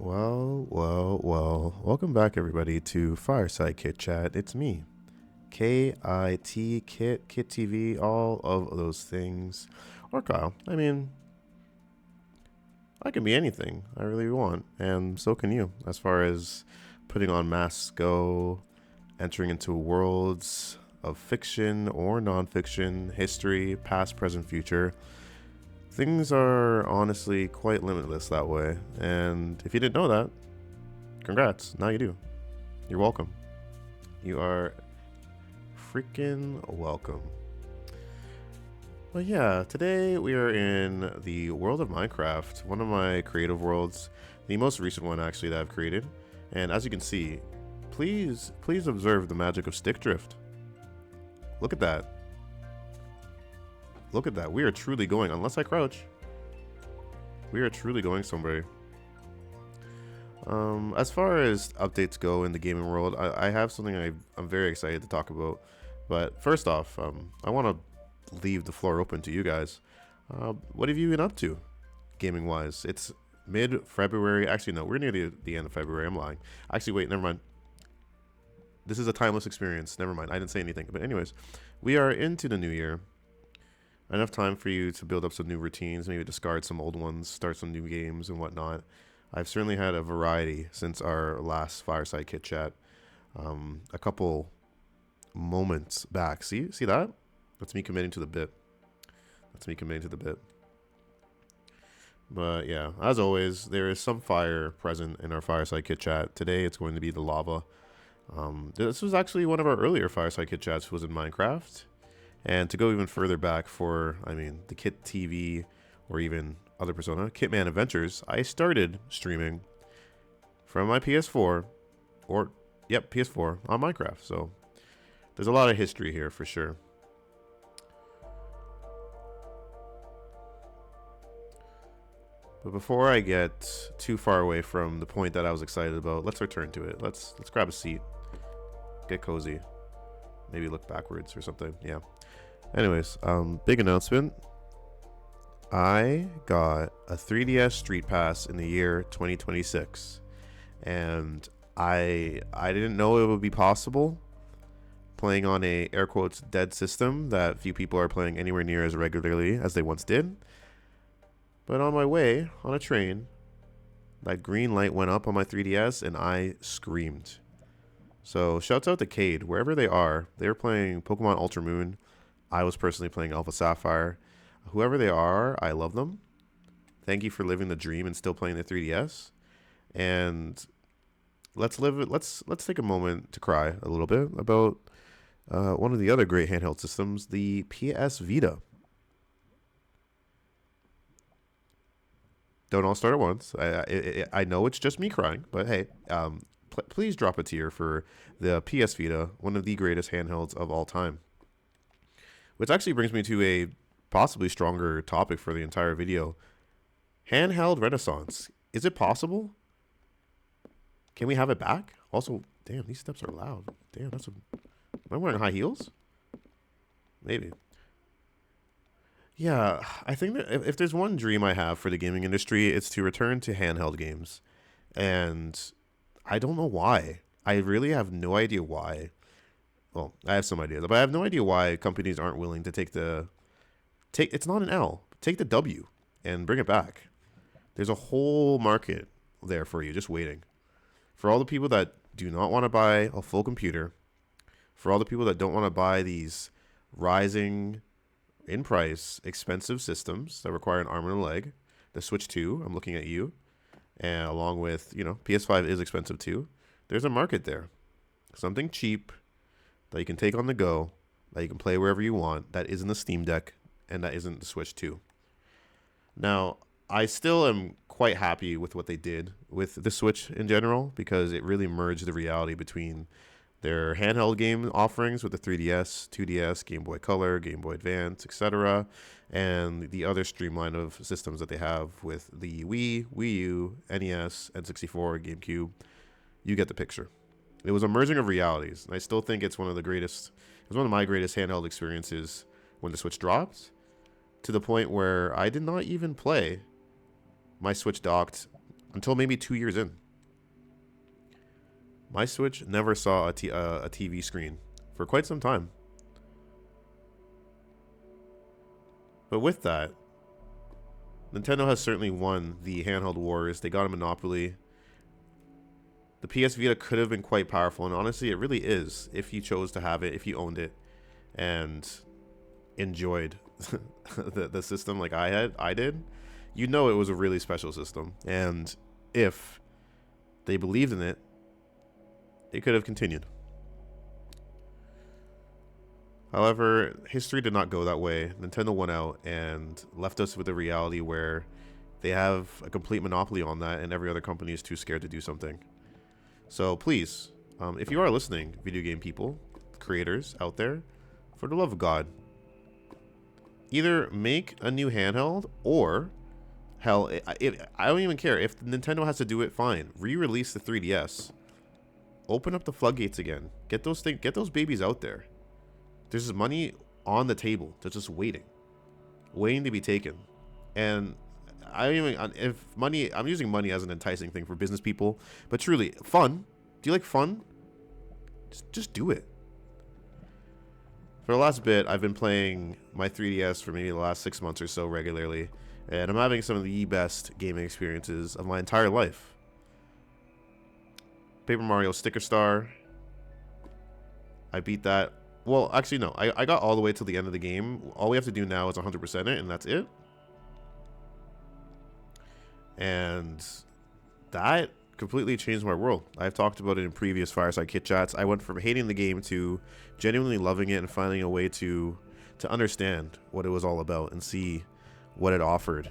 Well. Welcome back, everybody, to Fireside Kit Chat. It's me, KIT, Kit TV, all of those things. Or Kyle. I mean, I can be anything I really want, and so can you, as far as putting on masks go, entering into worlds of fiction or nonfiction, history, past, present, future. Things are honestly quite limitless that way, and if you didn't know that, congrats, now you do. You're welcome. You are freaking welcome. But yeah, today we are in the world of Minecraft, one of my creative worlds, the most recent one actually that I've created. And as you can see, please observe the magic of stick drift. Look at that. Look at that. We are truly going, unless I crouch, we are truly going somewhere. As far as updates go in the gaming world, I have something I'm very excited to talk about. But first off, I want to leave the floor open to you guys. What have you been up to, gaming wise? It's mid-February. Actually, no, we're near the end of February. I'm lying. Actually, wait, never mind. This is a timeless experience. Never mind. I didn't say anything. But anyways, we are into the new year. Enough time for you to build up some new routines, maybe discard some old ones, start some new games and whatnot. I've certainly had a variety since our last Fireside Kit Chat. A couple moments back. See that? That's me committing to the bit. But yeah, as always, there is some fire present in our Fireside Kit Chat. Today it's going to be the lava. This was actually one of our earlier Fireside Kit Chats, was in Minecraft. And to go even further back for, the Kit TV or even other Persona, Kitman Adventures, I started streaming from my PS4, PS4 on Minecraft. So there's a lot of history here for sure. But before I get too far away from the point that I was excited about, let's return to it. Let's grab a seat, get cozy, maybe look backwards or something. Yeah. Anyways, big announcement. I got a 3DS Street Pass in the year 2026, and I didn't know it would be possible playing on a air quotes dead system that few people are playing anywhere near as regularly as they once did. But on my way on a train, that green light went up on my 3DS and I screamed. So shouts out to Cade, wherever they are. They're playing Pokemon Ultra Moon. I was personally playing Alpha Sapphire. Whoever they are, I love them. Thank you for living the dream and still playing the 3DS. And let's live it. Let's take a moment to cry a little bit about one of the other great handheld systems, the PS Vita. Don't all start at once. I know it's just me crying, but hey, please drop a tear for the PS Vita, one of the greatest handhelds of all time. Which actually brings me to a possibly stronger topic for the entire video. Handheld Renaissance. Is it possible? Can we have it back? Also, damn, these steps are loud. Damn, am I wearing high heels? Maybe. Yeah, I think that if there's one dream I have for the gaming industry, it's to return to handheld games. And I don't know why. I really have no idea why. Well, I have some ideas, but I have no idea why companies aren't willing to take it's not an L. Take the W and bring it back. There's a whole market there for you just waiting. For all the people that do not want to buy a full computer, for all the people that don't want to buy these rising in price, expensive systems that require an arm and a leg, the Switch 2, I'm looking at you, and along with, PS5 is expensive too. There's a market there. Something cheap that you can take on the go, that you can play wherever you want, that isn't the Steam Deck, and that isn't the Switch 2. Now, I still am quite happy with what they did with the Switch in general, because it really merged the reality between their handheld game offerings with the 3DS, 2DS, Game Boy Color, Game Boy Advance, etc., and the other streamline of systems that they have with the Wii, Wii U, NES, N64, GameCube. You get the picture. It was a merging of realities, and I still think it's one of my greatest handheld experiences when the Switch dropped, to the point where I did not even play my Switch docked until maybe 2 years in. My Switch never saw a TV screen for quite some time. But with that, Nintendo has certainly won the handheld wars. They got a monopoly. The PS Vita could have been quite powerful, and honestly, it really is if you chose to have it, if you owned it, and enjoyed the system like I did. You know it was a really special system, and if they believed in it, it could have continued. However, history did not go that way. Nintendo went out and left us with a reality where they have a complete monopoly on that, and every other company is too scared to do something. So please, if you are listening, video game people, creators out there, for the love of God, either make a new handheld, or hell, I don't even care. If Nintendo has to do it, fine. Re-release the 3DS. Open up the floodgates again. Get those babies out there. There's money on the table that's just waiting to be taken. And I'm using money as an enticing thing for business people, but truly, fun. Do you like fun? Just do it. For the last bit, I've been playing my 3DS for maybe the last 6 months or so regularly, and I'm having some of the best gaming experiences of my entire life. Paper Mario Sticker Star. I beat that. Well, actually, no. I got all the way to the end of the game. All we have to do now is 100% it, and that's it. And that completely changed my world. I've talked about it in previous Fireside Kit Chats. I went from hating the game to genuinely loving it and finding a way to understand what it was all about and see what it offered.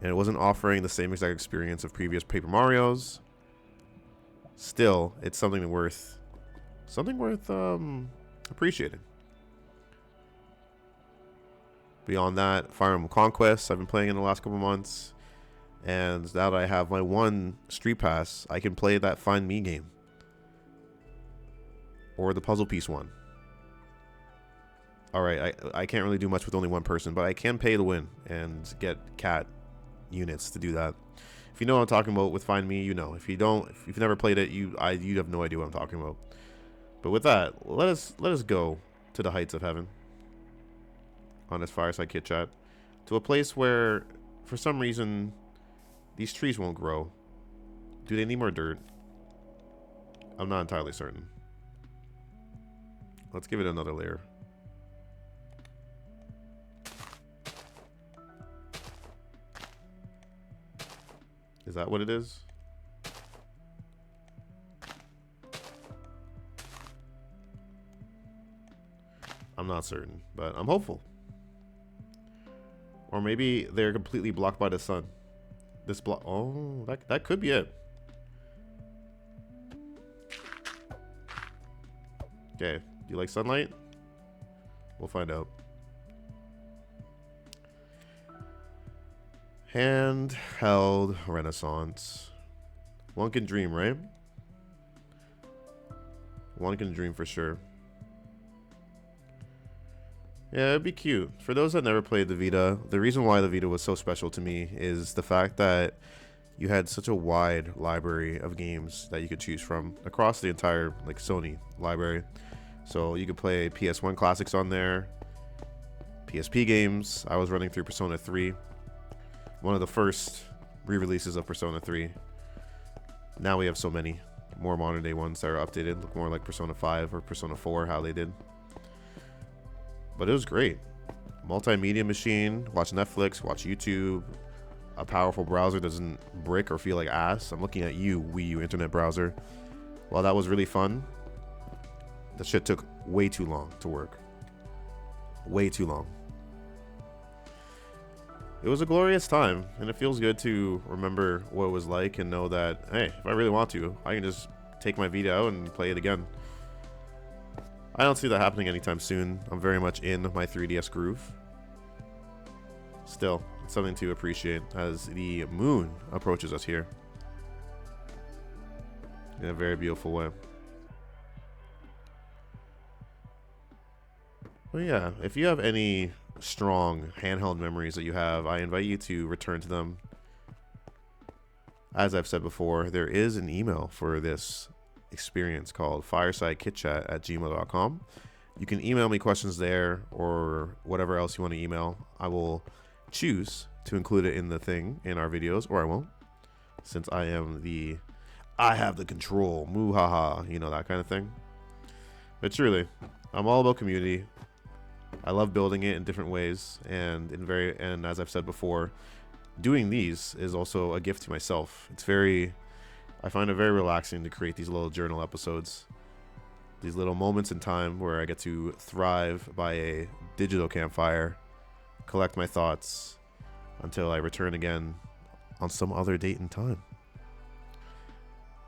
And it wasn't offering the same exact experience of previous Paper Marios. Still, it's something worth appreciating. Beyond that, Fire Emblem Conquest I've been playing in the last couple months, and now that I have my one street pass, I can play that Find Me game or the puzzle piece one. Alright, I can't really do much with only one person, but I can pay to win and get cat units to do that. If you know what I'm talking about with Find Me, you know. If you don't, if you've never played it, you have no idea what I'm talking about. But with that, let us go to the heights of heaven on this Fireside Kit Chat, to a place where, for some reason, these trees won't grow. Do they need more dirt? I'm not entirely certain. Let's give it another layer. Is that what it is? I'm not certain, but I'm hopeful. Or maybe they're completely blocked by the sun. This block. Oh, that could be it. Okay. Do you like sunlight? We'll find out. Handheld Renaissance. One can dream, right? One can dream for sure. Yeah, it'd be cute. For those that never played the Vita, the reason why the Vita was so special to me is the fact that you had such a wide library of games that you could choose from across the entire Sony library. So you could play PS1 classics on there, PSP games. I was running through Persona 3, one of the first re-releases of Persona 3. Now we have so many more modern day ones that are updated, look more like Persona 5 or Persona 4, how they did. But it was great. Multimedia machine, watch Netflix, watch YouTube. A powerful browser doesn't brick or feel like ass. I'm looking at you, Wii U internet browser. While that was really fun, that shit took way too long to work. Way too long. It was a glorious time, and it feels good to remember what it was like and know that, hey, if I really want to, I can just take my Vita out and play it again. I don't see that happening anytime soon. I'm very much in my 3DS groove. Still, it's something to appreciate as the moon approaches us here in a very beautiful way. Well, yeah, if you have any strong handheld memories that you have, I invite you to return to them. As I've said before, there is an email for this experience called FiresideKITChat@gmail.com. You can email me questions there or whatever else you want to email. I will choose to include it in the thing in our videos, or I won't, since I have the control, moo ha ha, that kind of thing. But truly, I'm all about community. I love building it in different ways, and as I've said before, doing these is also a gift to myself. I find it very relaxing to create these little journal episodes. These little moments in time where I get to thrive by a digital campfire, collect my thoughts until I return again on some other date and time.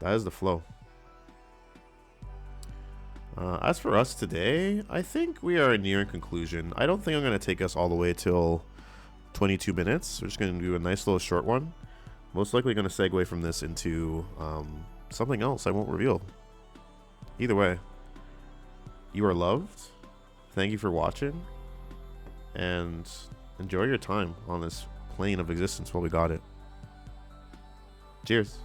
That is the flow. As for us today, I think we are nearing conclusion. I don't think I'm going to take us all the way till 22 minutes. We're just going to do a nice little short one. Most likely going to segue from this into something else I won't reveal. Either way, you are loved. Thank you for watching. And enjoy your time on this plane of existence while we got it. Cheers.